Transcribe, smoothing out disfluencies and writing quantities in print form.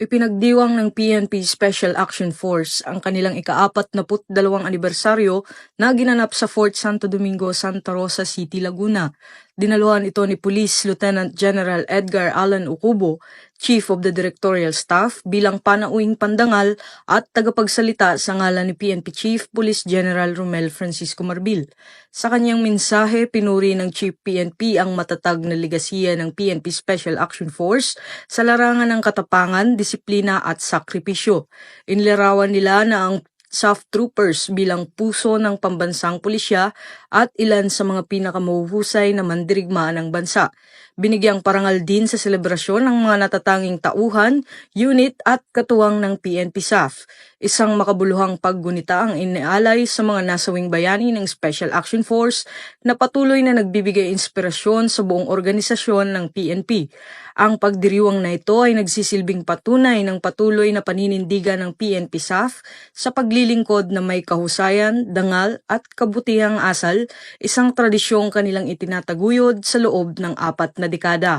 Ipinagdiwang ng PNP Special Action Force ang kanilang ika-42 anibersaryo na ginanap sa Fort Santo Domingo, Santa Rosa City, Laguna. Dinaluhan ito ni Police Lieutenant General Edgar Allan Ucubo, Chief of the Directorial Staff, bilang panauing pandangal at tagapagsalita sa ngalan ni PNP Chief Police General Romel Francisco Marbil. Sa kanyang mensahe, pinuri ng Chief PNP ang matatag na legasiya ng PNP Special Action Force sa larangan ng katapangan, disiplina at sakripisyo. Inilarawan nila na ang SAF troopers bilang puso ng pambansang pulisya at ilan sa mga pinakamahuhusay na mandirigma ng bansa. Binigyang parangal din sa selebrasyon ng mga natatanging tauhan, unit at katuwang ng PNP SAF. Isang makabuluhang paggunita ang inialay sa mga nasawing bayani ng Special Action Force na patuloy na nagbibigay inspirasyon sa buong organisasyon ng PNP. Ang pagdiriwang na ito ay nagsisilbing patunay ng patuloy na paninindigan ng PNP SAF sa paglilingkod na may kahusayan, dangal at kabutihang asal, isang tradisyong kanilang itinataguyod sa loob ng 4 na dekada.